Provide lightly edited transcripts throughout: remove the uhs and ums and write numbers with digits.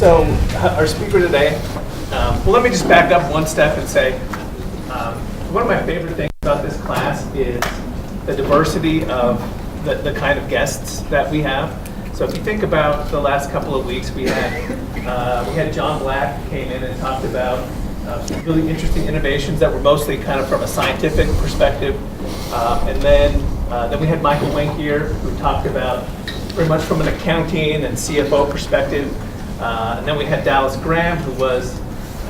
So our speaker today, well, let me just back up one step and say, one of my favorite things about this class is the diversity of the kind of guests that we have. So if you think about the last couple of weeks, we had John Black who came in and talked about some really interesting innovations that were mostly kind of from a scientific perspective. And then we had Michael Wink here who talked about very much from an accounting and CFO perspective. And then we had Dallas Graham, who was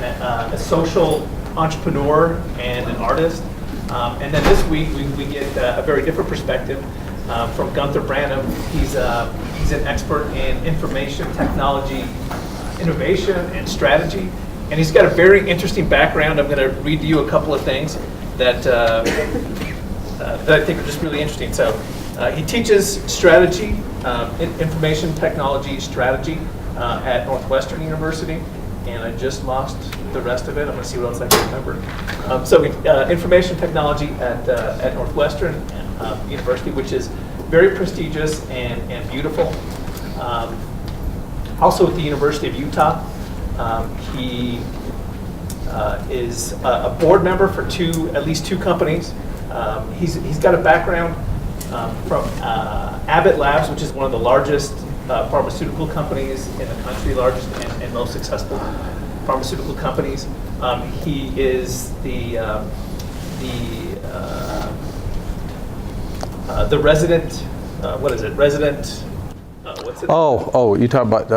a social entrepreneur and an artist. And then this week we get a very different perspective from Gunther Branham. He's an expert in information technology, innovation, and strategy. And he's got a very interesting background. I'm going to read to you a couple of things that I think are just really interesting. So he teaches strategy, information technology strategy at Northwestern University. And I just lost the rest of it. I'm going to see what else I can remember. So information technology at Northwestern University, which is very prestigious and beautiful. Also at the University of Utah. He is a board member for at least two companies. He's got a background from Abbott Labs, which is one of the largest pharmaceutical companies in the country, largest and most successful pharmaceutical companies. He is the resident. What is it? Resident. What's it? Oh, you talking about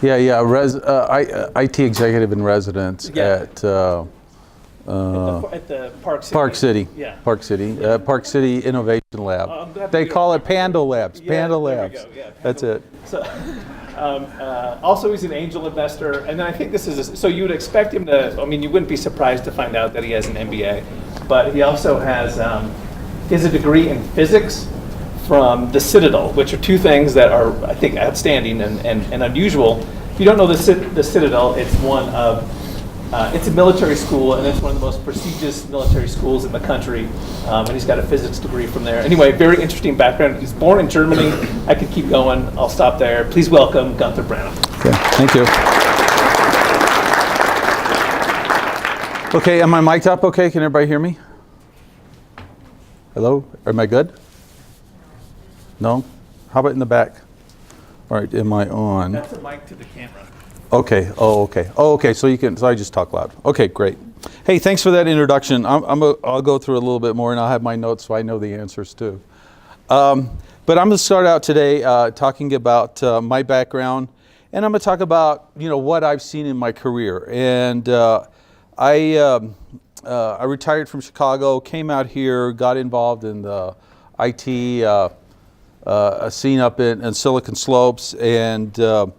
IT executive in residence at the Park City. Park City. Yeah. Park City. Park City Innovation Lab. They call it Panda Labs. Yeah, Panda there we Labs. go. Yeah, Panda That's it. So, also, he's an angel investor, and then I think this is so you would expect him to. I mean, you wouldn't be surprised to find out that he has an MBA, but he also has he has a degree in physics from the Citadel, which are two things that are, I think, outstanding and unusual. If you don't know the Citadel, it's it's a military school, and it's one of the most prestigious military schools in the country. And he's got a physics degree from there. Anyway, very interesting background. He's born in Germany. I could keep going. I'll stop there. Please welcome Gunther Branham. Okay, thank you. Okay, am I mic'd up okay? Can everybody hear me? Hello? Am I good? No? How about in the back? All right, am I on? That's a mic to the camera. Okay. Oh, okay. Oh, okay. So I just talk loud. Okay, great. Hey, thanks for that introduction. I'll go through a little bit more, and I'll have my notes so I know the answers too. But I'm going to start out today talking about my background, and I'm going to talk about what I've seen in my career. And I retired from Chicago, came out here, got involved in the IT scene up in Silicon Slopes, and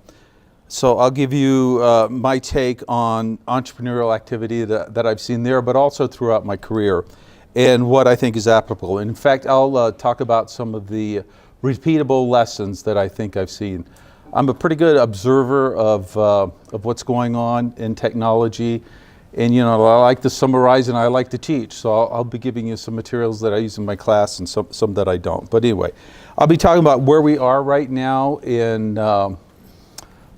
so I'll give you my take on entrepreneurial activity that I've seen there, but also throughout my career, and what I think is applicable. And in fact, I'll talk about some of the repeatable lessons that I think I've seen. I'm a pretty good observer of what's going on in technology, and I like to summarize and I like to teach. So I'll be giving you some materials that I use in my class and some that I don't. But anyway, I'll be talking about where we are right now in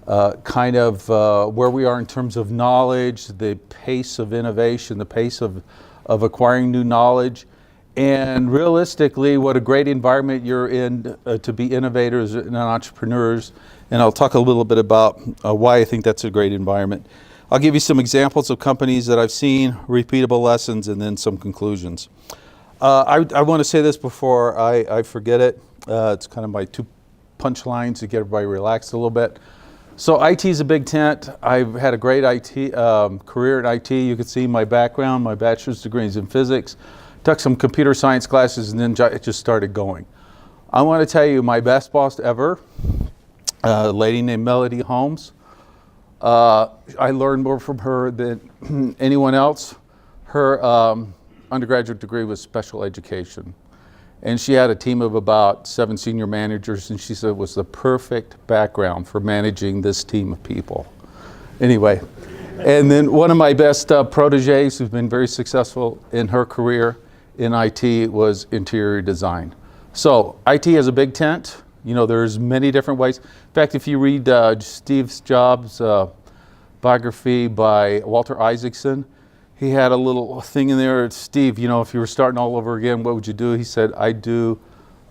where we are in terms of knowledge, the pace of innovation, the pace of acquiring new knowledge, and realistically, what a great environment you're in to be innovators and entrepreneurs. And I'll talk a little bit about why I think that's a great environment. I'll give you some examples of companies that I've seen, repeatable lessons, and then some conclusions. I want to say this before I forget it. It's kind of my two punchlines to get everybody relaxed a little bit. So IT is a big tent. I've had a great IT career in IT. You can see my background. My bachelor's degree is in physics. Took some computer science classes, and then it just started going. I want to tell you my best boss ever, a lady named Melody Holmes. I learned more from her than anyone else. Her undergraduate degree was special education. And she had a team of about 7 senior managers, and she said it was the perfect background for managing this team of people. Anyway, and then one of my best proteges who's been very successful in her career in IT was interior design. So IT has a big tent. You know, there's many different ways. In fact, if you read Steve Jobs' biography by Walter Isaacson, he had a little thing in there. Steve, you know, if you were starting all over again, what would you do? He said, I'd do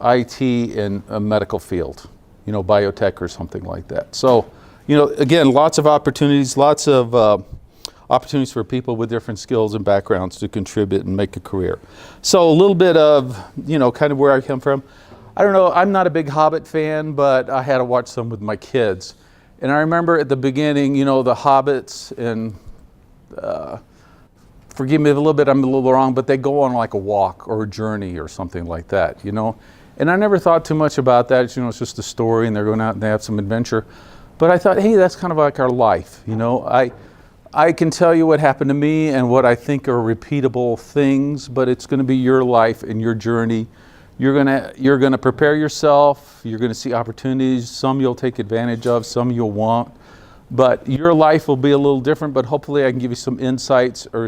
IT in a medical field, you know, biotech or something like that. So, you know, again, lots of opportunities, opportunities for people with different skills and backgrounds to contribute and make a career. So a little bit of, you know, kind of where I come from. I don't know, I'm not a big Hobbit fan, but I had to watch some with my kids. And I remember at the beginning, you know, the Hobbits, and forgive me a little bit, I'm a little wrong, but they go on like a walk or a journey or something like that, you know. And I never thought too much about that. You know, it's just a story and they're going out and they have some adventure. But I thought, hey, that's kind of like our life, you know. I can tell you what happened to me and what I think are repeatable things, but it's going to be your life and your journey. You're gonna prepare yourself. You're going to see opportunities. Some you'll take advantage of, some you'll want. But your life will be a little different, but hopefully I can give you some insights or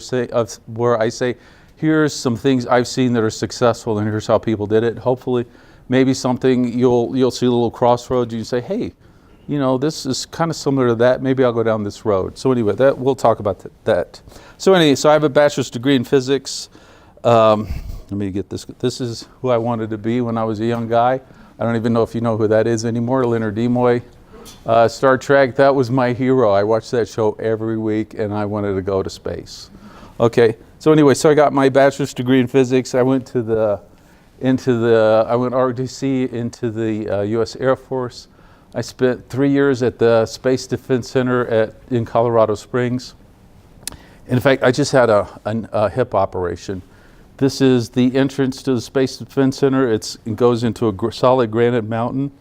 where I say, here's some things I've seen that are successful and here's how people did it. Hopefully, maybe something you'll see a little crossroads. You say, hey, you know, this is kind of similar to that. Maybe I'll go down this road. So anyway, we'll talk about that. So anyway, so I have a bachelor's degree in physics. Let me get this. This is who I wanted to be when I was a young guy. I don't even know if you know who that is anymore, Leonard Nimoy. Star Trek, that was my hero. I watched that show every week and I wanted to go to space. Okay, so anyway, so I got my bachelor's degree in physics. I went I went ROTC into the U.S. Air Force. I spent 3 years at the Space Defense Center in Colorado Springs. In fact, I just had a hip operation. This is the entrance to the Space Defense Center. It goes into a solid granite mountain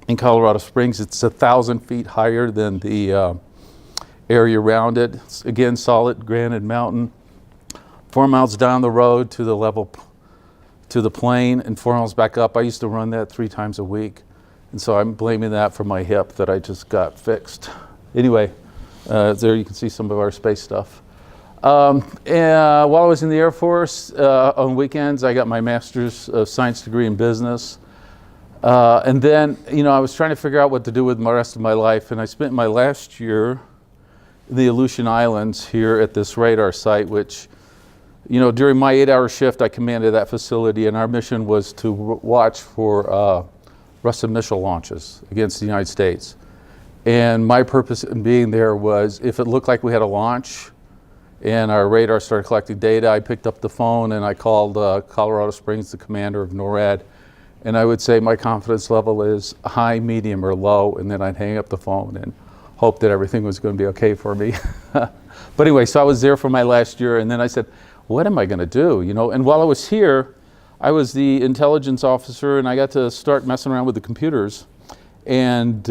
in Colorado Springs. It's 1,000 feet higher than the area around it. It's, again, solid granite mountain. 4 miles down the road to the plane and 4 miles back up. I used to run that 3 times a week. And so I'm blaming that for my hip that I just got fixed. Anyway, there you can see some of our space stuff. And while I was in the Air Force, on weekends, I got my Master's of Science degree in business. And then, you know, I was trying to figure out what to do with the rest of my life. And I spent my last year in the Aleutian Islands here at this radar site, which, you know, during my 8-hour shift, I commanded that facility. And our mission was to watch for Russian missile launches against the United States. And my purpose in being there was, if it looked like we had a launch and our radar started collecting data, I picked up the phone and I called Colorado Springs, the commander of NORAD, and I would say my confidence level is high, medium, or low, and then I'd hang up the phone and hope that everything was going to be okay for me. But anyway, so I was there for my last year, and then I said, what am I going to do? You know, and while I was here, I was the intelligence officer, and I got to start messing around with the computers. And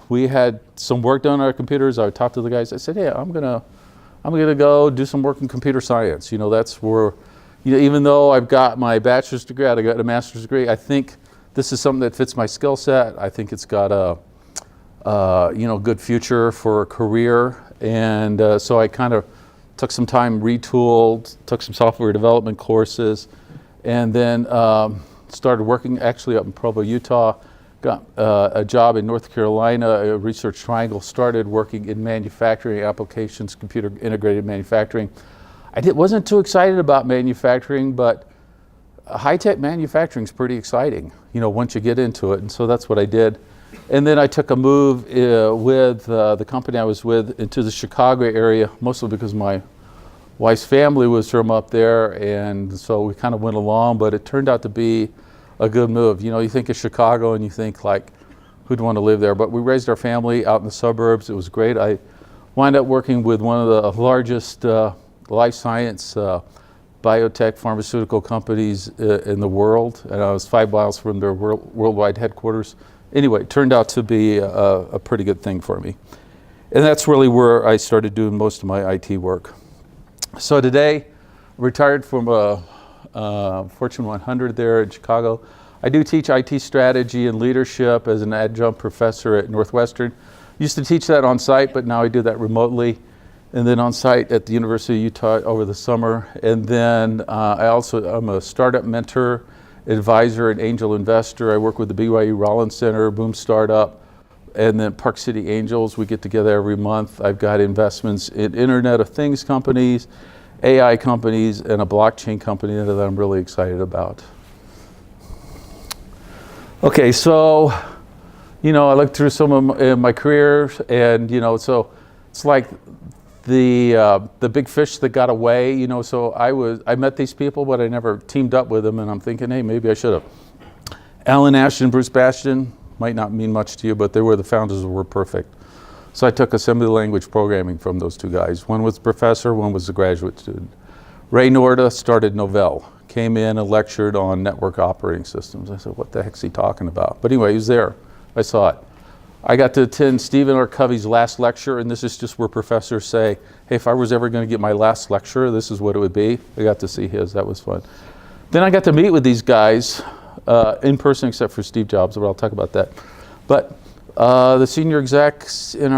we had some work done on our computers. I talked to the guys. I said, "Hey, I'm gonna go do some work in computer science." You know, that's where, you know, even though I've got my bachelor's degree, I got a master's degree. I think this is something that fits my skill set. I think it's got a good future for a career. And so I kind of took some time, retooled, took some software development courses, and then started working actually up in Provo, Utah. Got a job in North Carolina, a Research Triangle, started working in manufacturing applications, computer integrated manufacturing. Wasn't too excited about manufacturing, but high-tech manufacturing is pretty exciting, you know, once you get into it. And so that's what I did. And then I took a move with the company I was with into the Chicago area, mostly because my wife's family was from up there, and so we kind of went along, but it turned out to be a good move. You know, you think of Chicago and you think, like, who'd want to live there? But we raised our family out in the suburbs. It was great. I wound up working with one of the largest life science biotech pharmaceutical companies in the world, and I was 5 miles from their worldwide headquarters. Anyway, it turned out to be a pretty good thing for me. And that's really where I started doing most of my IT work. So today, retired from Fortune 100 there in Chicago. I do teach IT strategy and leadership as an adjunct professor at Northwestern. Used to teach that on site, but now I do that remotely. And then on site at the University of Utah over the summer. And then I'm a startup mentor advisor and angel investor. I work with the BYU Rollins Center, Boom Startup, and then Park City Angels. We get together every month. I've got investments in Internet of Things companies, AI companies, and a blockchain company that I'm really excited about. Okay, so, I looked through some of my career, and, so it's like the big fish that got away, so I met these people, but I never teamed up with them, and I'm thinking, hey, maybe I should have. Alan Ashton, Bruce Bastian, might not mean much to you, but they were the founders of WordPerfect. So I took assembly language programming from those two guys. One was a professor, one was a graduate student. Ray Norda started Novell, came in and lectured on network operating systems. I said, what the heck's he talking about? But anyway, he was there. I saw it. I got to attend Stephen R. Covey's last lecture, and this is just where professors say, hey, if I was ever going to get my last lecture, this is what it would be. I got to see his. That was fun. Then I got to meet with these guys in person, except for Steve Jobs, but I'll talk about that. But the senior execs in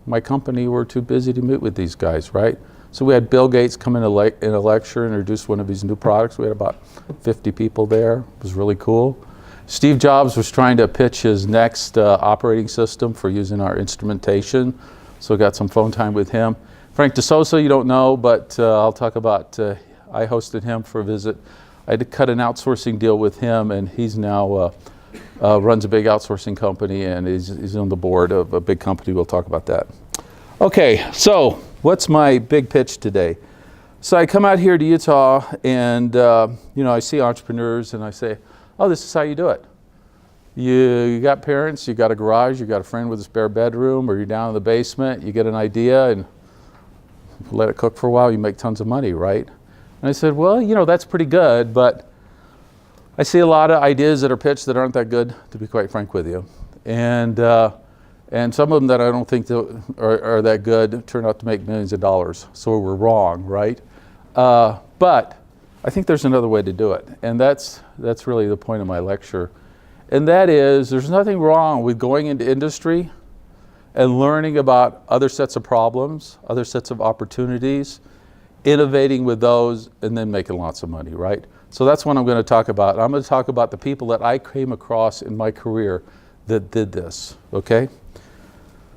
my company were too busy to meet with these guys, right? So we had Bill Gates come in a lecture, introduce one of his new products. We had about 50 people there. It was really cool. Steve Jobs was trying to pitch his next operating system for using our instrumentation. So I got some phone time with him. Frank DeSosa, you don't know, but I'll talk about, I hosted him for a visit. I had to cut an outsourcing deal with him, and he's now runs a big outsourcing company, and he's on the board of a big company. We'll talk about that. Okay, so what's my big pitch today? So I come out here to Utah, and I see entrepreneurs, and I say, oh, this is how you do it. You got parents, you got a garage, you got a friend with a spare bedroom, or you're down in the basement, you get an idea, and let it cook for a while, you make tons of money, right? And I said, well, that's pretty good, but I see a lot of ideas that are pitched that aren't that good, to be quite frank with you. And some of them that I don't think are that good turn out to make millions of dollars. So we're wrong, right? But I think there's another way to do it. And that's really the point of my lecture. And that is, there's nothing wrong with going into industry and learning about other sets of problems, other sets of opportunities, innovating with those, and then making lots of money, right? So that's what I'm going to talk about. I'm going to talk about the people that I came across in my career that did this, okay?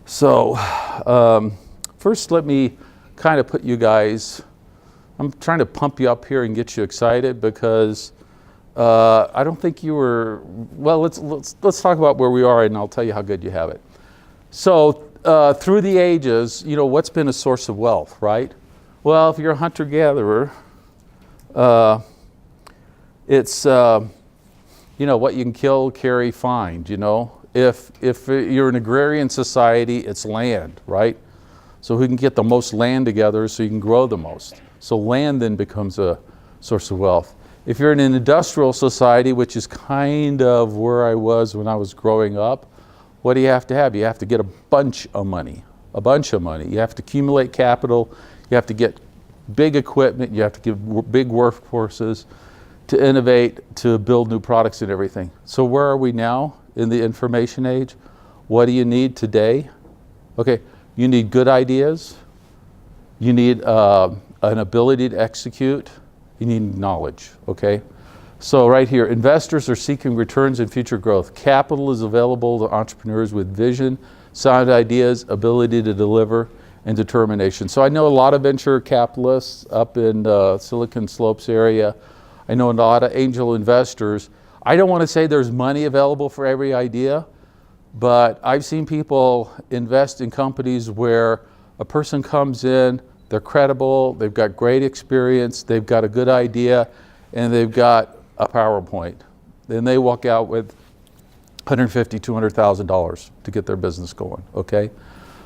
So first let me kind of put you guys, I'm trying to pump you up here and get you excited because I don't think you were, well, let's talk about where we are and I'll tell you how good you have it. So through the ages, what's been a source of wealth, right? Well, if you're a hunter-gatherer, it's what you can kill, carry, find, If you're an agrarian society, it's land, right? So who can get the most land together so you can grow the most. So land then becomes a source of wealth. If you're in an industrial society, which is kind of where I was when I was growing up, what do you have to have? You have to get a bunch of money. You have to accumulate capital. You have to get big equipment. You have to give big workforces to innovate, to build new products and everything. So where are we now in the information age? What do you need today? Okay, you need good ideas. You need an ability to execute. You need knowledge, okay? So right here, investors are seeking returns and future growth. Capital is available to entrepreneurs with vision, sound ideas, ability to deliver, and determination. So I know a lot of venture capitalists up in Silicon Slopes area. I know a lot of angel investors. I don't want to say there's money available for every idea, but I've seen people invest in companies where a person comes in, they're credible, they've got great experience, they've got a good idea, and they've got a PowerPoint. Then they walk out with $150,000, $200,000 to get their business going, okay?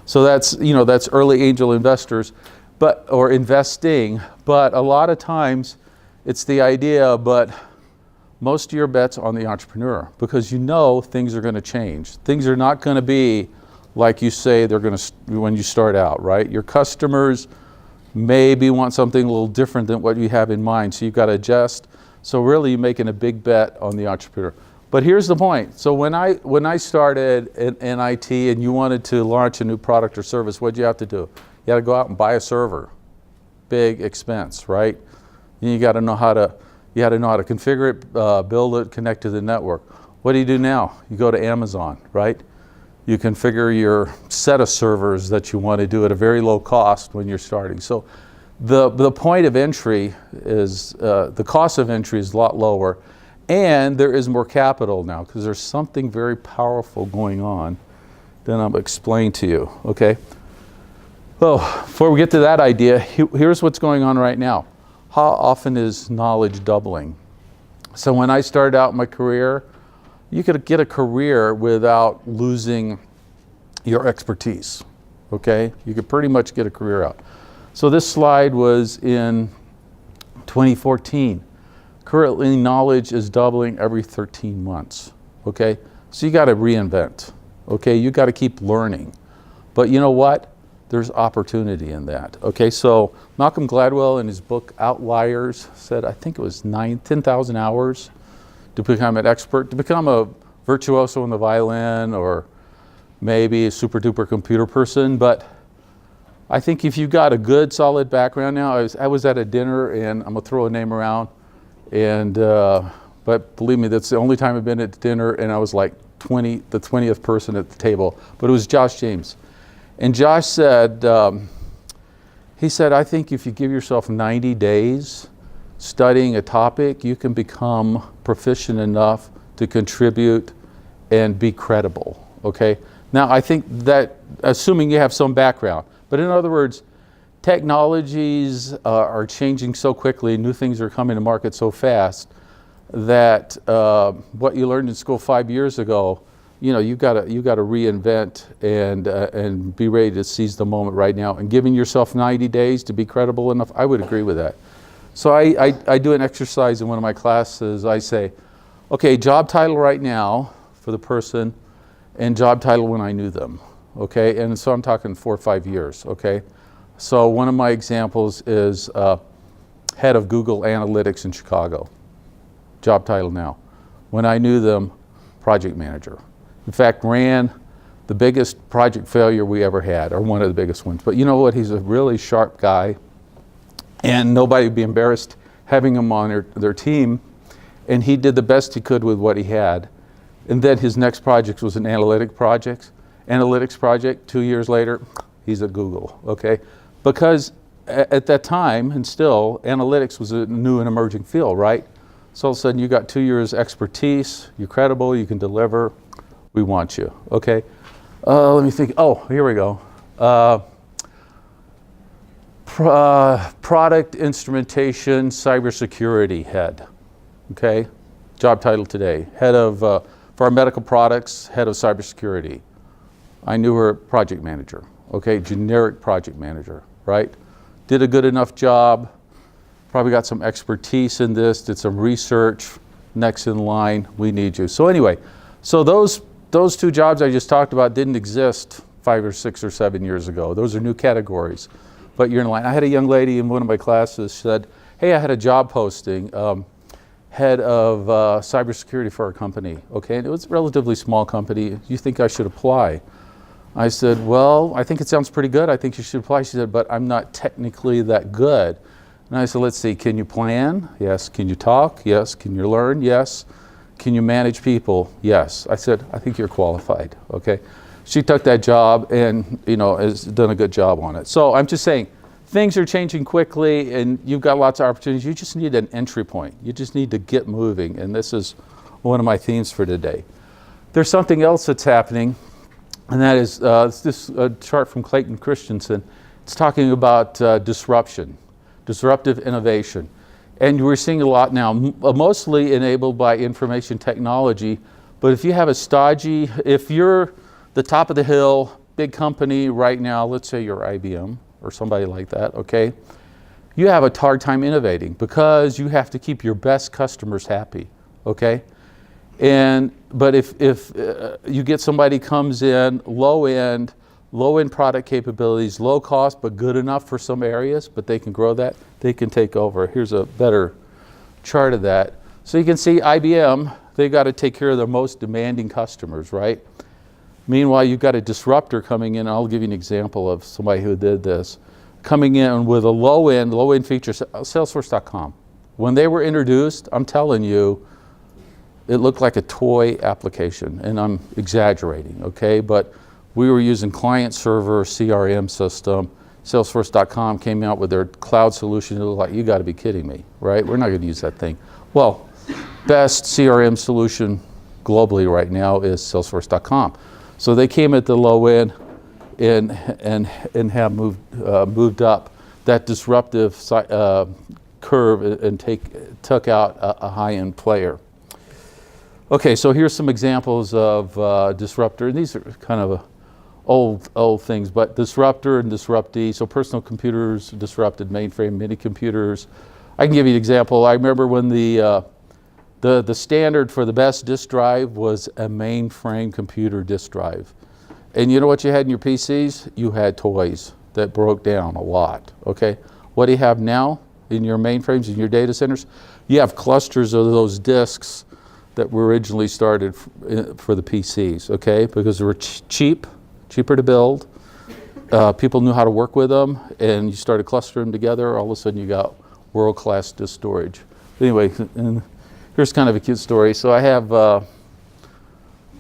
So that's early angel investors, or investing, but a lot of times it's the idea, but most of your bets on the entrepreneur because things are going to change. Things are not going to be like you say they're going to when you start out, right? Your customers maybe want something a little different than what you have in mind, so you've got to adjust. So really you're making a big bet on the entrepreneur. But here's the point. So when I started in IT and you wanted to launch a new product or service, what'd you have to do? You had to go out and buy a server. Big expense, right? And you got to know how to You had to know how to configure it, build it, connect to the network. What do you do now? You go to Amazon, right? You configure your set of servers that you want to do at a very low cost when you're starting. So the point of entry is, the cost of entry is a lot lower, and there is more capital now because there's something very powerful going on that I'll explain to you, okay? Well, before we get to that idea, here's what's going on right now. How often is knowledge doubling? So when I started out my career, you could get a career without losing your expertise, okay? You could pretty much get a career out. So this slide was in 2014. Currently, knowledge is doubling every 13 months, okay? So you got to reinvent, okay? You got to keep learning. But you know what? There's opportunity in that, okay? So Malcolm Gladwell in his book Outliers said, I think it was 10,000 hours to become an expert, to become a virtuoso on the violin, or maybe a super duper computer person. But I think if you got a good solid background now, I was at a dinner, and I'm gonna throw a name around, and but believe me, that's the only time I've been at dinner, and I was like the 20th person at the table, but it was Josh James. And Josh said, he said, I think if you give yourself 90 days studying a topic, you can become proficient enough to contribute and be credible, okay? Now, I think that, assuming you have some background, but in other words, technologies are changing so quickly, new things are coming to market so fast, that what you learned in school 5 years ago, you know, you got to reinvent and be ready to seize the moment right now. And giving yourself 90 days to be credible enough, I would agree with that. So I do an exercise in one of my classes. I say, okay, job title right now for the person, and job title when I knew them, okay? And so I'm talking 4 or 5 years, okay? So one of my examples is head of Google Analytics in Chicago. Job title now. When I knew them, project manager. In fact, ran the biggest project failure we ever had, or one of the biggest ones. But you know what? He's a really sharp guy, and nobody would be embarrassed having him on their team. And he did the best he could with what he had. And then his next project was an analytics project. 2 years later, he's at Google, okay? Because at that time, and still, analytics was a new and emerging field, right? So all of a sudden, you got 2 years expertise, you're credible, you can deliver, we want you, okay? Let me think, oh, here we go. Product instrumentation, cybersecurity head, okay? Job title today, head of, for our medical products, head of cybersecurity. I knew her project manager, okay? Generic project manager, right? Did a good enough job, probably got some expertise in this, did some research, next in line, we need you. So anyway, so those two jobs I just talked about didn't exist 5 or 6 or 7 years ago. Those are new categories, but you're in line. I had a young lady in one of my classes said, hey, I had a job posting, head of cybersecurity for our company, okay? And it was a relatively small company. Do you think I should apply? I said, well, I think it sounds pretty good. I think you should apply. She said, but I'm not technically that good. And I said, let's see, can you plan? Yes. Can you talk? Yes. Can you learn? Yes. Can you manage people? Yes. I said, I think you're qualified, okay? She took that job and, you know, has done a good job on it. So I'm just saying, things are changing quickly and you've got lots of opportunities. You just need an entry point. You just need to get moving. And this is one of my themes for today. There's something else that's happening, and that is this chart from Clayton Christensen. It's talking about disruption, disruptive innovation. And we're seeing a lot now, mostly enabled by information technology. But if you have a stodgy, if you're the top of the hill, big company right now, let's say you're IBM or somebody like that, okay? You have a hard time innovating because you have to keep your best customers happy, okay? But if you get somebody comes in, low end product capabilities, low cost, but good enough for some areas, but they can grow that, they can take over. Here's a better chart of that. So you can see IBM, they've got to take care of their most demanding customers, right? Meanwhile, you've got a disruptor coming in. I'll give you an example of somebody who did this. Coming in with a low-end feature, Salesforce.com, When they were introduced, I'm telling you, it looked like a toy application, and I'm exaggerating, okay? But we were using client-server CRM system. Salesforce.com came out with their cloud solution. It looked like, you got to be kidding me, right? We're not going to use that thing. Well, best CRM solution globally right now is Salesforce.com. So they came at the low end and have moved up that disruptive curve and took out a high-end player. Okay, so here's some examples of disruptor. And these are kind of old things, but disruptor and disruptee. So personal computers disrupted mainframe mini computers. I can give you an example. I remember when the standard for the best disk drive was a mainframe computer disk drive. And you know what you had in your PCs? You had toys that broke down a lot, okay? What do you have now in your mainframes, in your data centers? You have clusters of those disks that were originally started for the PCs, okay? Because they were cheaper to build. People knew how to work with them, and you started clustering them together. All of a sudden, you got world-class disk storage. Anyway, and here's kind of a cute story. So I have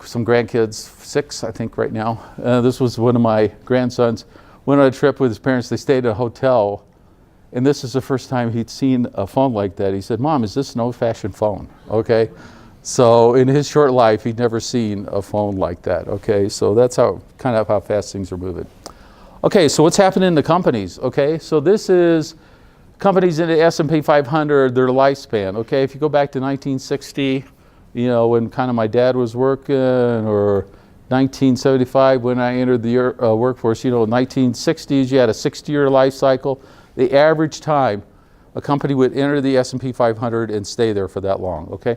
some grandkids, 6, I think, right now. This was one of my grandsons. Went on a trip with his parents. They stayed at a hotel, and this is the first time he'd seen a phone like that. He said, "Mom, is this an old-fashioned phone?" Okay. So in his short life, he'd never seen a phone like that, okay? So that's how kind of how fast things are moving. Okay, so what's happening in the companies, okay? So this is companies in the S&P 500, their lifespan, okay? If you go back to 1960, you know, when kind of my dad was working, or 1975 when I entered the workforce, you know, in the 1960s, you had a 60-year life cycle. The average time a company would enter the S&P 500 and stay there for that long, okay?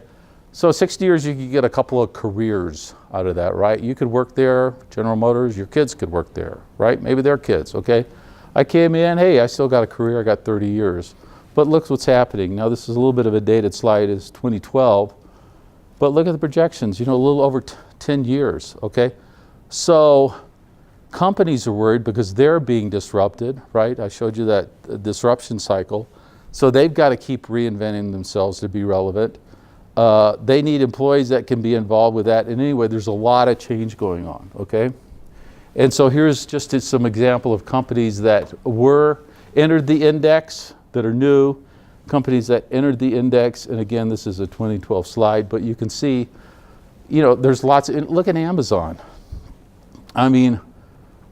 So 60 years, you could get a couple of careers out of that, right? You could work there, General Motors, your kids could work there, right? Maybe their kids, okay? I came in, hey, I still got a career, I got 30 years. But look what's happening. Now this is a little bit of a dated slide, it's 2012. But look at the projections, you know, a little over 10 years, okay? So companies are worried because they're being disrupted, right? I showed you that disruption cycle. So they've got to keep reinventing themselves to be relevant. They need employees that can be involved with that. And anyway, there's a lot of change going on, okay? And so here's just some example of companies that entered the index that are new, companies that entered the index, and again, this is a 2012 slide, but you can see, you know, there's lots look at Amazon. I mean,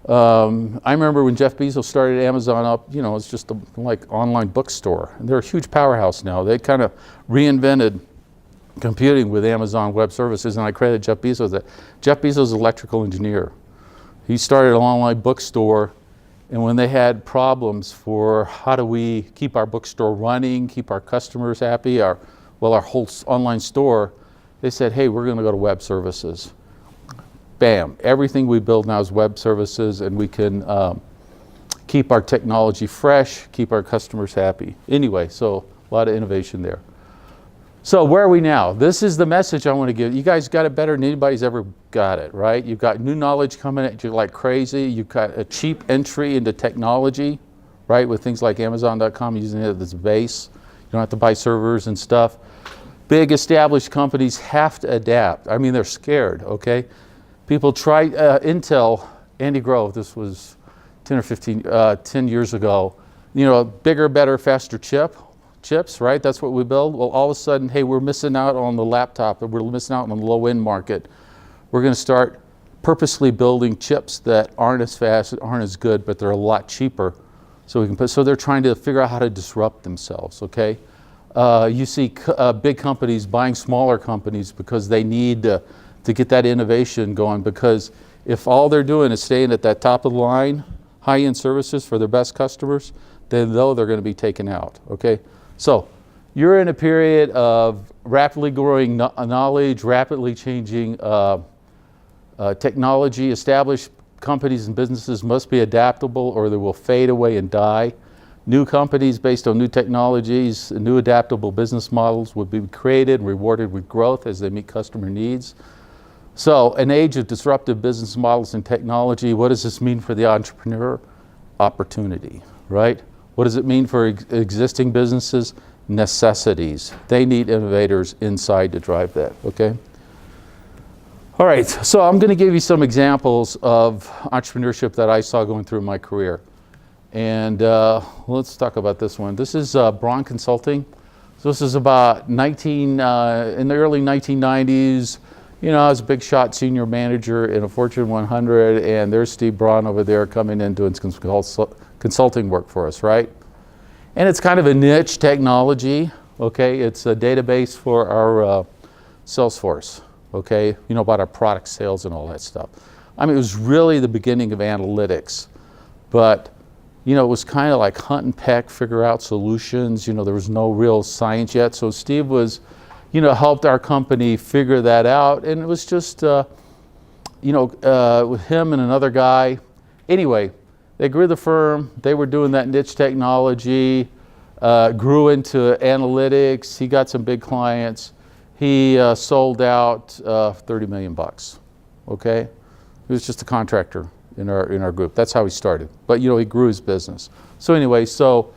I remember when Jeff Bezos started Amazon up, you know, it's just a like online bookstore. And they're a huge powerhouse now. They kind of reinvented computing with Amazon Web Services, and I credit Jeff Bezos that. Jeff Bezos is an electrical engineer. He started an online bookstore, and when they had problems for how do we keep our bookstore running, keep our customers happy, our whole online store, they said, hey, we're going to go to web services. Bam, everything we build now is web services, and we can keep our technology fresh, keep our customers happy. Anyway, so a lot of innovation there. So where are we now? This is the message I want to give. You guys got it better than anybody's ever got it, right? You've got new knowledge coming at you like crazy. You've got a cheap entry into technology, right? With things like Amazon.com, using it as a base. You don't have to buy servers and stuff. Big established companies have to adapt. I mean, they're scared, okay? People try, Intel, Andy Grove, this was 10 years ago. You know, bigger, better, faster chips, right? That's what we build. Well, all of a sudden, hey, we're missing out on the laptop, and we're missing out on the low-end market. We're going to start purposely building chips that aren't as fast, aren't as good, but they're a lot cheaper. So they're trying to figure out how to disrupt themselves, okay? You see big companies buying smaller companies because they need to get that innovation going, because if all they're doing is staying at that top of the line, high-end services for their best customers, then they're going to be taken out, okay? So you're in a period of rapidly growing knowledge, rapidly changing technology. Established companies and businesses must be adaptable or they will fade away and die. New companies based on new technologies and new adaptable business models will be created and rewarded with growth as they meet customer needs. So an age of disruptive business models and technology, what does this mean for the entrepreneur? Opportunity, right? What does it mean for existing businesses? necessities. They need innovators inside to drive that, okay? All right, so I'm going to give you some examples of entrepreneurship that I saw going through my career. And let's talk about this one. This is Braun Consulting. So this is about in the early 1990s. You know, I was a big shot senior manager in a Fortune 100, and there's Steve Braun over there coming in doing some consulting work for us, right? And it's kind of a niche technology, okay? It's a database for our Salesforce, okay? You know, about our product sales and all that stuff. I mean, it was really the beginning of analytics, but you know, it was kind of like hunt and peck, figure out solutions. You know, there was no real science yet. So Steve was, you know, helped our company figure that out. And it was just, you know, with him and another guy. Anyway, they grew the firm. They were doing that niche technology, grew into analytics. He got some big clients. He sold out 30 million bucks, okay? He was just a contractor in our group. That's how he started. But you know, he grew his business. So anyway, so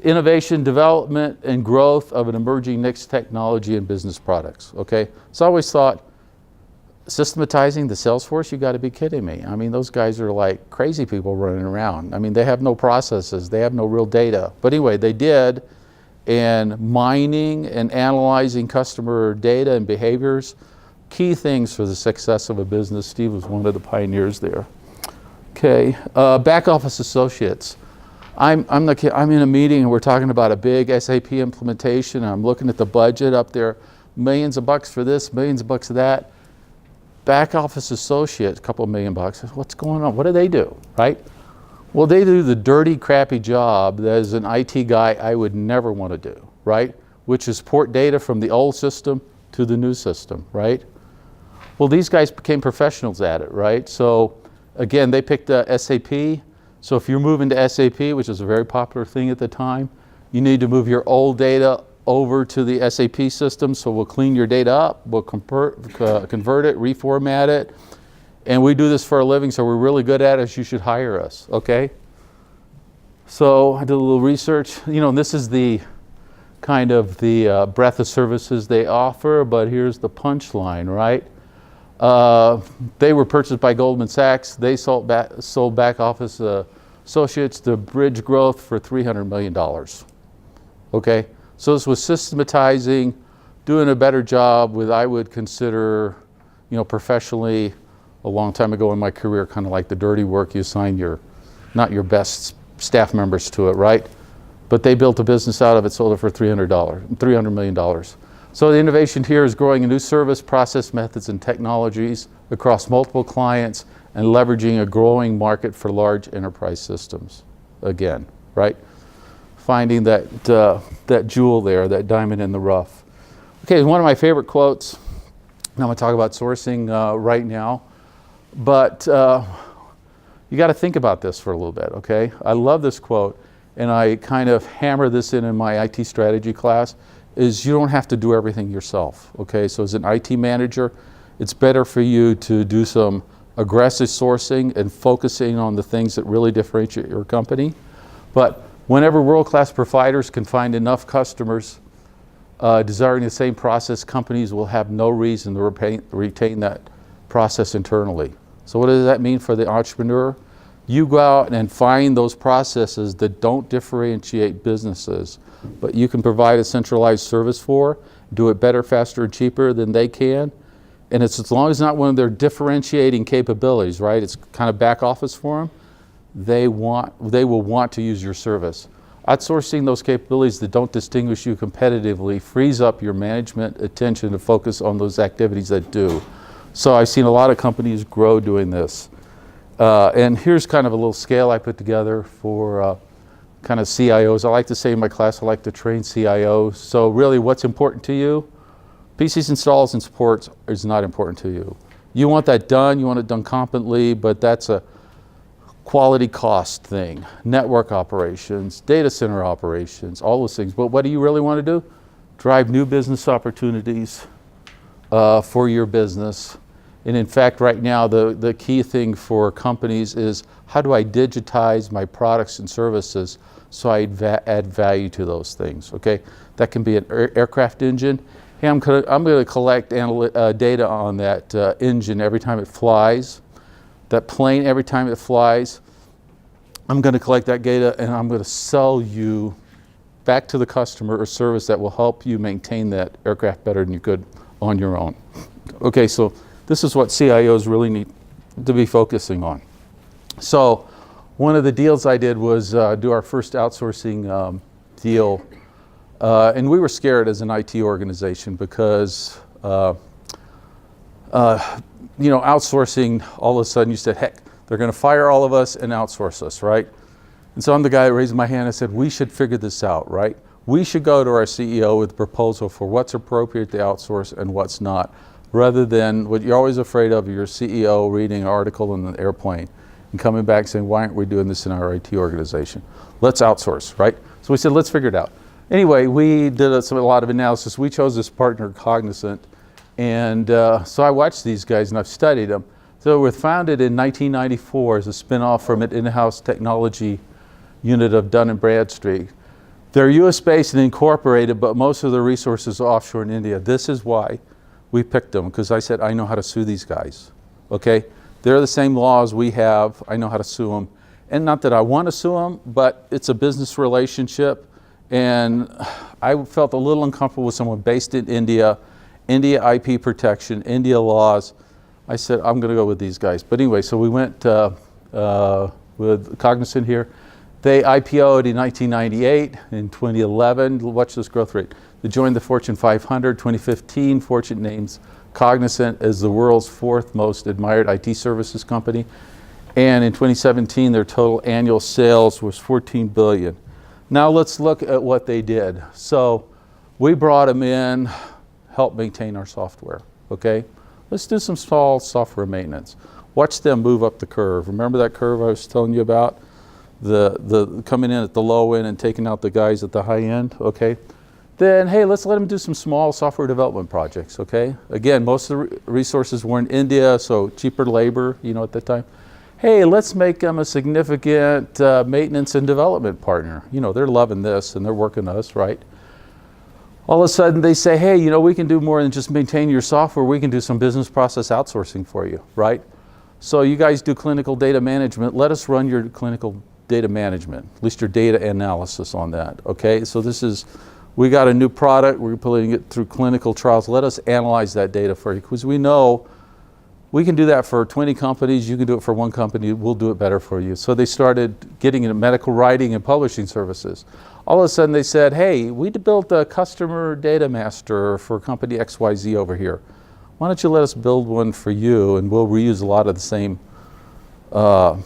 innovation, development, and growth of an emerging niche technology and business products, okay? So I always thought, systematizing the Salesforce, you gotta be kidding me. I mean, those guys are like crazy people running around. I mean, they have no processes, they have no real data. But anyway, they did, and mining and analyzing customer data and behaviors, key things for the success of a business. Steve was one of the pioneers there. Okay, back office associates. I'm in a meeting and we're talking about a big SAP implementation. And I'm looking at the budget up there, millions of bucks for this, millions of bucks for that. Back office associates, a couple of $1 million bucks. What's going on? What do they do, right? Well, they do the dirty, crappy job that as an IT guy I would never want to do, right? Which is port data from the old system to the new system, right? Well, these guys became professionals at it, right? So again, they picked SAP. So if you're moving to SAP, which is a very popular thing at the time, you need to move your old data over to the SAP system. So we'll clean your data up, we'll convert it, reformat it. And we do this for a living, so we're really good at it, so you should hire us, okay? So I did a little research. You know, this is the kind of the breadth of services they offer, but here's the punchline, right? They were purchased by Goldman Sachs. They sold back office associates to bridge growth for $300 million. Okay, so this was systematizing, doing a better job with, I would consider, you know, professionally, a long time ago in my career, kind of like the dirty work. You assign not your best staff members to it, right? But they built a business out of it, sold it for $300 million. So the innovation here is growing a new service, process, methods, and technologies across multiple clients and leveraging a growing market for large enterprise systems. Again, right? Finding that jewel there, that diamond in the rough. Okay, one of my favorite quotes, and I'm going to talk about sourcing right now, but you got to think about this for a little bit, okay? I love this quote, and I kind of hammer this in my IT strategy class, is you don't have to do everything yourself, okay? So as an IT manager, it's better for you to do some aggressive sourcing and focusing on the things that really differentiate your company. But whenever world-class providers can find enough customers desiring the same process, companies will have no reason to retain that process internally. So what does that mean for the entrepreneur? You go out and find those processes that don't differentiate businesses, but you can provide a centralized service for, do it better, faster, and cheaper than they can. And it's as long as not one of their differentiating capabilities, right? It's kind of back office for them. They will want to use your service. Outsourcing those capabilities that don't distinguish you competitively frees up your management attention to focus on those activities that do. So I've seen a lot of companies grow doing this. And here's kind of a little scale I put together for kind of CIOs. I like to say in my class, I like to train CIOs. So really what's important to you? PCs, installs, and supports is not important to you. You want that done, you want it done competently, but that's a quality cost thing. Network operations, data center operations, all those things. But what do you really want to do? Drive new business opportunities for your business And in fact, right now, the key thing for companies is how do I digitize my products and services so I add value to those things, okay? That can be an aircraft engine. Hey, I'm going to collect data on that engine every time it flies, that plane every time it flies. I'm going to collect that data and I'm going to sell you back to the customer a service that will help you maintain that aircraft better than you could on your own. Okay, so this is what CIOs really need to be focusing on. So one of the deals I did was do our first outsourcing deal. And we were scared as an IT organization because, outsourcing, all of a sudden you said, heck, they're going to fire all of us and outsource us, right? And so I'm the guy that raised my hand and said, we should figure this out, right? We should go to our CEO with a proposal for what's appropriate to outsource and what's not, rather than what you're always afraid of, your CEO reading an article in the airplane and coming back saying, why aren't we doing this in our IT organization? Let's outsource, right? So we said, let's figure it out. Anyway, we did a lot of analysis. We chose this partner, Cognizant, and so I watched these guys and I've studied them. So we were founded in 1994 as a spin-off from an in-house technology unit of Dun & Bradstreet. They're US-based and incorporated, but most of the resources are offshore in India. This is why we picked them, because I said, I know how to sue these guys, okay? They're the same laws we have. I know how to sue them. And not that I want to sue them, but it's a business relationship. And I felt a little uncomfortable with someone based in India, India IP protection, India laws. I said, I'm going to go with these guys. But anyway, so we went with Cognizant here. They IPO'd in 1998. In 2011, watch this growth rate. They joined the Fortune 500. 2015, Fortune names Cognizant as the world's fourth most admired IT services company. And in 2017, their total annual sales was $14 billion. Now let's look at what they did. So we brought them in, help maintain our software, okay? Let's do some small software maintenance. Watch them move up the curve. Remember that curve I was telling you about? The coming in at the low end and taking out the guys at the high end, okay? Then, hey, let's let them do some small software development projects, okay? Again, most of the resources were in India, so cheaper labor, at that time. Hey, let's make them a significant maintenance and development partner. They're loving this and they're working us, right? All of a sudden they say, hey, we can do more than just maintain your software. We can do some business process outsourcing for you, right? So you guys do clinical data management. Let us run your clinical data management, at least your data analysis on that, okay? So we got a new product. We're putting it through clinical trials. Let us analyze that data for you, because we know we can do that for 20 companies. You can do it for one company. We'll do it better for you. So they started getting into medical writing and publishing services. All of a sudden they said, hey, we built a customer data master for company XYZ over here. Why don't you let us build one for you, and we'll reuse a lot of the same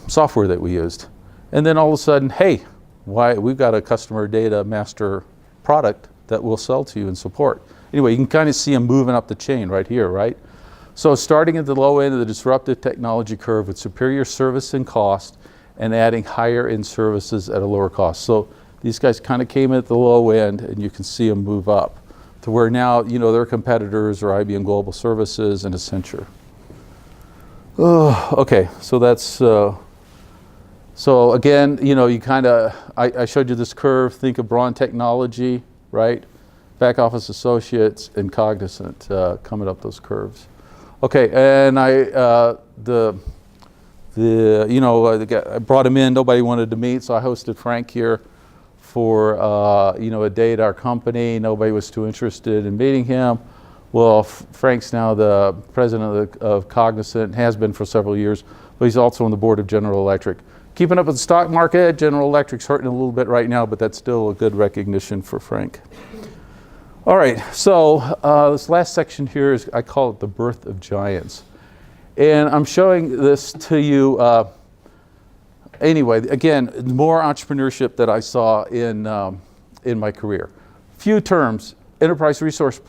software that we used. And then all of a sudden, hey, we've got a customer data master product that we'll sell to you and support. Anyway, you can kind of see them moving up the chain right here, right? So starting at the low end of the disruptive technology curve with superior service and cost, and adding higher end services at a lower cost. So these guys kind of came at the low end, and you can see them move up to where now, their competitors are IBM Global Services and Accenture. Okay, so that's, so again, you kind of, I showed you this curve. Think of Braun Technology, right? Back office associates and Cognizant coming up those curves. Okay, and I brought him in. Nobody wanted to meet, so I hosted Frank here for a day at our company. Nobody was too interested in meeting him. Well, Frank's now the president of Cognizant, has been for several years, but he's also on the board of General Electric. Keeping up with the stock market, General Electric's hurting a little bit right now, but that's still a good recognition for Frank. All right, so this last section here is, I call it the birth of giants. And I'm showing this to you, anyway, again, more entrepreneurship that I saw in my career. Few terms. Enterprise resource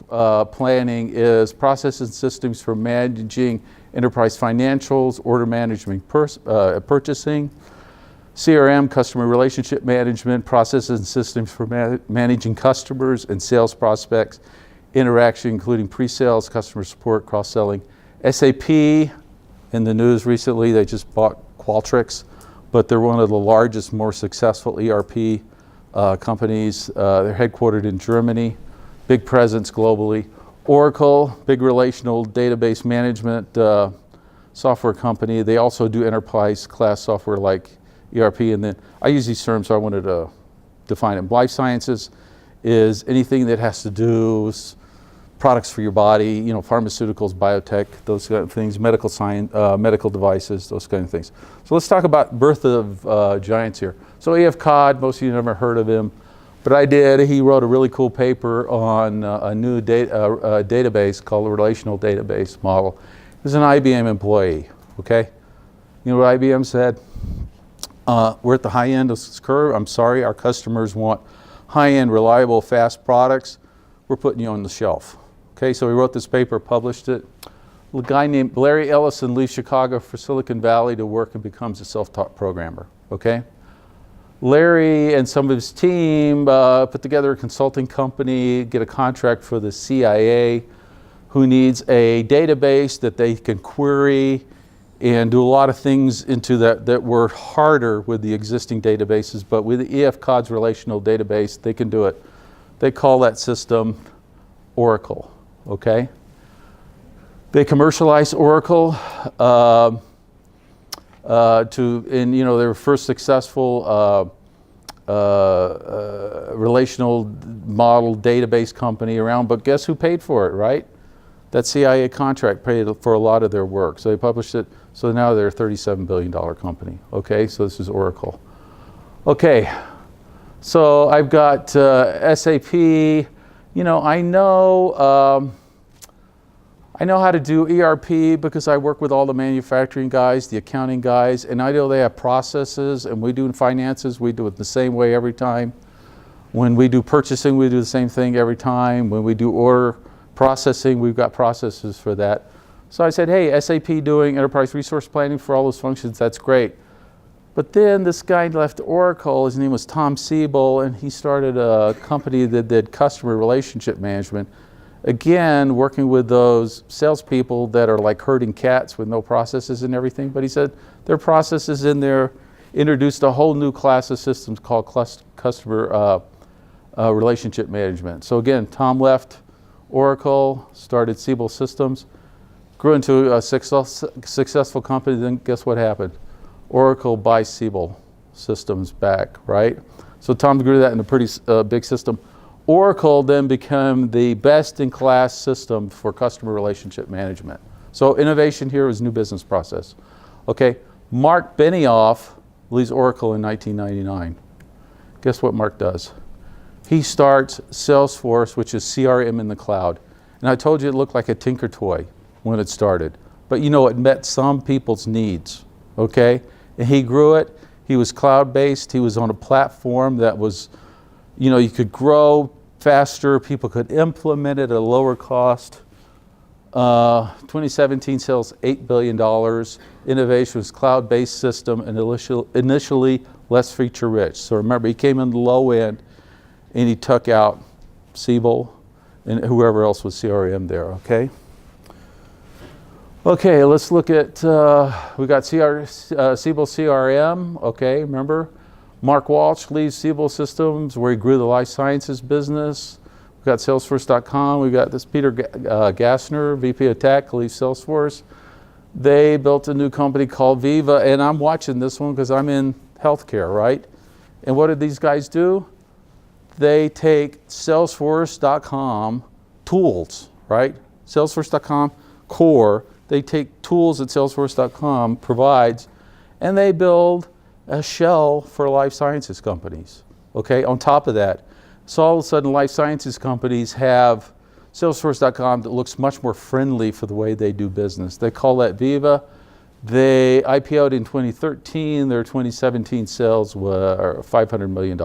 planning is processes and systems for managing enterprise financials, order management, purchasing. CRM, customer relationship management, processes and systems for managing customers and sales prospects, interaction including pre-sales, customer support, cross-selling, SAP, in the news recently, they just bought Qualtrics, but they're one of the largest, more successful ERP companies. They're headquartered in Germany, big presence globally. Oracle, big relational database management software company. They also do enterprise class software like ERP. And then I use these terms, so I wanted to define them. Life sciences is anything that has to do with products for your body, pharmaceuticals, biotech, those kind of things, medical science, medical devices, those kind of things. So let's talk about birth of giants here. So A.F. Codd, most of you never heard of him, but I did. He wrote a really cool paper on a new database called the Relational Database Model. He was an IBM employee, okay? You know what IBM said? We're at the high end of this curve. I'm sorry, our customers want high-end, reliable, fast products. We're putting you on the shelf. Okay, so he wrote this paper, published it. A guy named Larry Ellison leaves Chicago for Silicon Valley to work and becomes a self-taught programmer, okay? Larry and some of his team put together a consulting company, get a contract for the CIA, who needs a database that they can query and do a lot of things into that were harder with the existing databases, but with the E.F. Codd's relational database, they can do it. They call that system Oracle, okay? They commercialized Oracle they were first successful relational model database company around, but guess who paid for it, right? That CIA contract paid for a lot of their work. So they published it, so now they're a $37 billion company, okay? So this is Oracle. Okay, so I've got SAP. I know how to do ERP because I work with all the manufacturing guys, the accounting guys, and I know they have processes, and we do in finances, we do it the same way every time. When we do purchasing, we do the same thing every time. When we do order processing, we've got processes for that. So I said, hey, SAP doing enterprise resource planning for all those functions, that's great. But then this guy left Oracle, his name was Tom Siebel, and he started a company that did customer relationship management. Again, working with those salespeople that are like herding cats with no processes and everything. But he said their processes in there introduced a whole new class of systems called customer relationship management. So again, Tom left Oracle, started Siebel Systems, grew into a successful company. Then guess what happened? Oracle buys Siebel Systems back, right? So Tom grew that in a pretty big system. Oracle then became the best-in-class system for customer relationship management. So innovation here is new business process. Okay, Mark Benioff leaves Oracle in 1999. Guess what Mark does? He starts Salesforce, which is CRM in the cloud. And I told you it looked like a Tinker toy when it started. But it met some people's needs, okay? And he grew it. He was cloud-based. He was on a platform that was, you could grow faster, people could implement it at a lower cost. 2017 sales $8 billion. Innovation was cloud-based system and initially less feature rich. So remember, he came in the low end and he took out Siebel and whoever else was CRM there, okay? Okay, let's look at, we got Siebel CRM, okay, remember? Mark Walsh leaves Siebel Systems, where he grew the life sciences business. We've got Salesforce.com. We've got this Peter Gassner, VP of Tech, leaves Salesforce. They built a new company called Viva, and I'm watching this one because I'm in healthcare, right? And what did these guys do? They take Salesforce.com tools, right? Salesforce.com core. They take tools that Salesforce.com provides, and they build a shell for life sciences companies, okay? On top of that, so all of a sudden life sciences companies have Salesforce.com that looks much more friendly for the way they do business. They call that Viva. They IPO'd in 2013. Their 2017 sales were $500 million,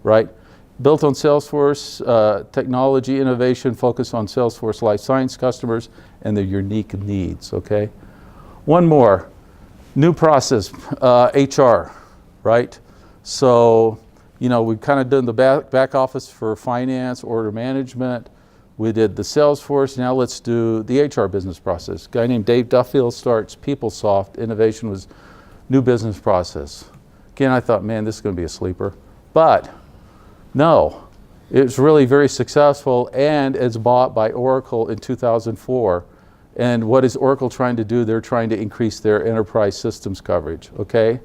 right? Built on Salesforce, technology innovation focused on Salesforce life science customers and their unique needs, okay? One more. New process, HR, right? So, we've kind of done the back office for finance, order management, We did the Salesforce. Now let's do the HR business process. A guy named Dave Duffield starts PeopleSoft. Innovation was new business process. Again, I thought, man, this is going to be a sleeper. But no, it's really very successful, and it's bought by Oracle in 2004. And what is Oracle trying to do? They're trying to increase their enterprise systems coverage, okay?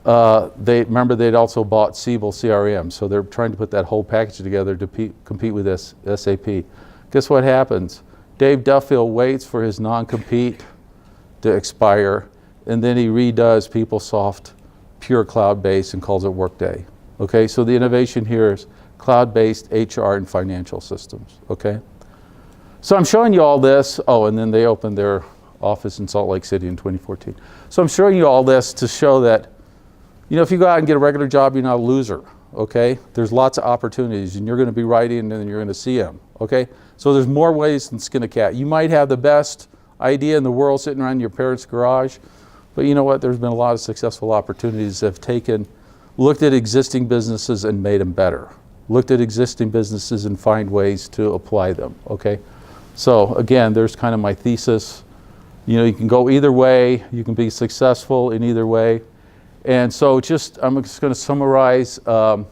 Remember they'd also bought Siebel CRM, so they're trying to put that whole package together to compete with SAP. Guess what happens? Dave Duffield waits for his non-compete to expire, and then he redoes PeopleSoft pure cloud-based and calls it Workday. Okay, so the innovation here is cloud-based HR and financial systems, okay? So I'm showing you all this. Oh, and then they opened their office in Salt Lake City in 2014. So I'm showing you all this to show that, you know, if you go out and get a regular job, you're not a loser, okay? There's lots of opportunities, and you're going to be writing, and then you're going to see them, okay? So there's more ways than skin a cat. You might have the best idea in the world sitting around your parents' garage, but you know what? There's been a lot of successful opportunities that have looked at existing businesses and made them better. Looked at existing businesses and find ways to apply them, okay? So again, there's kind of my thesis. You know, you can go either way. You can be successful in either way. And so I'm just going to summarize, the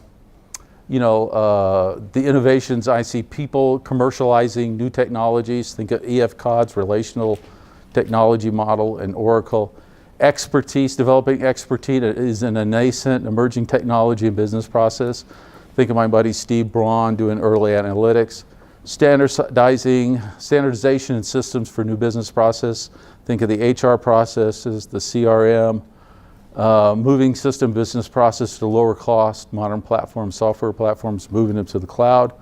innovations I see. People commercializing new technologies. Think of EF-COD's relational technology model and Oracle. Expertise, developing expertise is in a nascent emerging technology and business process. Think of my buddy Steve Braun doing early analytics. Standardization and systems for new business process. Think of the HR processes, the CRM. Moving system business process to lower cost, modern platforms, software platforms, moving them to the cloud.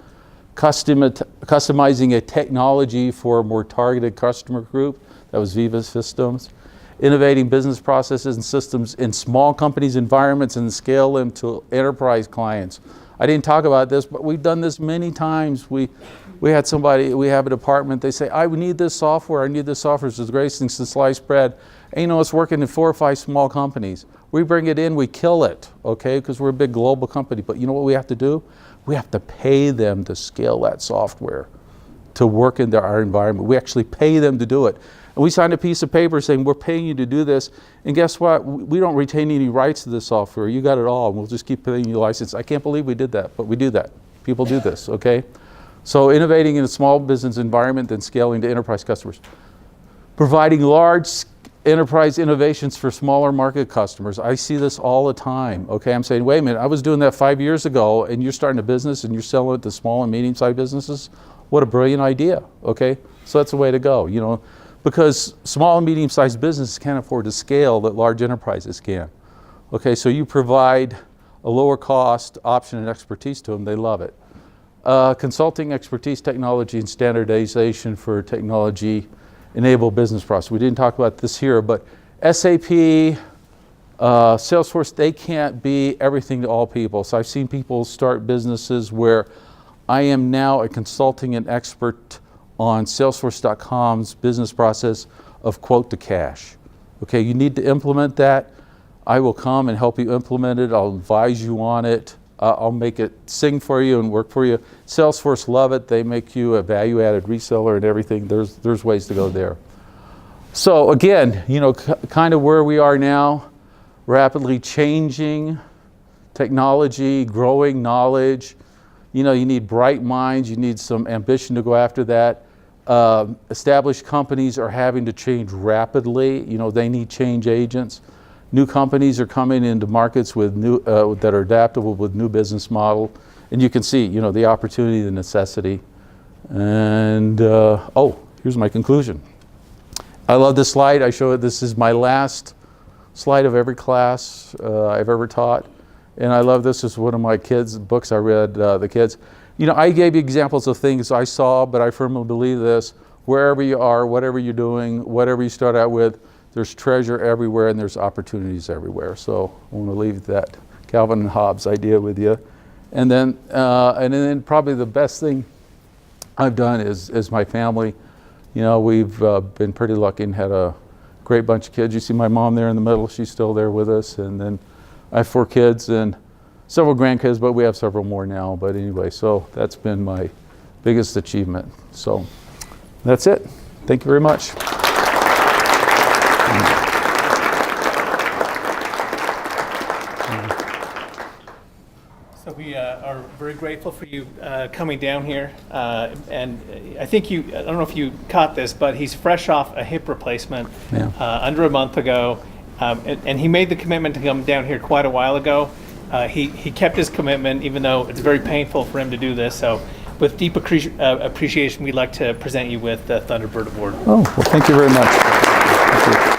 Customizing a technology for a more targeted customer group. That was Viva Systems. Innovating business processes and systems in small companies' environments and scale them to enterprise clients. I didn't talk about this, but we've done this many times. We have a department, they say, I need this software, it's the greatest thing since sliced bread. And you know, it's working in 4 or 5 small companies. We bring it in, we kill it, okay, because we're a big global company. But you know what we have to do? We have to pay them to scale that software to work in our environment. We actually pay them to do it. And we signed a piece of paper saying, we're paying you to do this. And guess what? We don't retain any rights to this software. You got it all, and we'll just keep paying you a license. I can't believe we did that, but we do that. People do this, okay? So innovating in a small business environment, then scaling to enterprise customers. Providing large enterprise innovations for smaller market customers. I see this all the time, okay? I'm saying, wait a minute, I was doing that 5 years ago, and you're starting a business and you're selling it to small and medium-sized businesses. What a brilliant idea, okay? So that's the way to go, you know, because small and medium-sized businesses can't afford to scale that large enterprises can. Okay, so you provide a lower cost option and expertise to them, they love it. Consulting expertise, technology, and standardization for technology-enabled business process. We didn't talk about this here, but SAP, Salesforce, they can't be everything to all people. So I've seen people start businesses where I am now a consulting and expert on Salesforce.com's business process of quote to cash. Okay, you need to implement that. I will come and help you implement it. I'll advise you on it. I'll make it sing for you and work for you. Salesforce love it. They make you a value-added reseller and everything. There's ways to go there. So again, you know, kind of where we are now, rapidly changing technology, growing knowledge. You know, you need bright minds. You need some ambition to go after that. Established companies are having to change rapidly. You know, they need change agents. New companies are coming into markets with new that are adaptable with new business model, and you can see, you know, the opportunity, the necessity, and here's my conclusion. I love this slide. I show it. This is my last slide of every class I've ever taught, and I love this. This is one of my kids' books I read. The kids, you know, I gave you examples of things I saw, but I firmly believe this: wherever you are, whatever you're doing, whatever you start out with, there's treasure everywhere and there's opportunities everywhere. So I want to leave that Calvin and Hobbes idea with you. And then probably the best thing I've done is my family. You know, we've been pretty lucky and had a great bunch of kids. You see my mom there in the middle, she's still there with us. And then I have 4 kids and several grandkids, but we have several more now. But anyway, so that's been my biggest achievement. So that's it. Thank you very much. So we are very grateful for you coming down here. And I think I don't know if you caught this, but he's fresh off a hip replacement under a month ago. And he made the commitment to come down here quite a while ago. He kept his commitment, even though it's very painful for him to do this. So with deep appreciation, we'd like to present you with the Thunderbird Award. Oh, well, thank you very much. Thank you.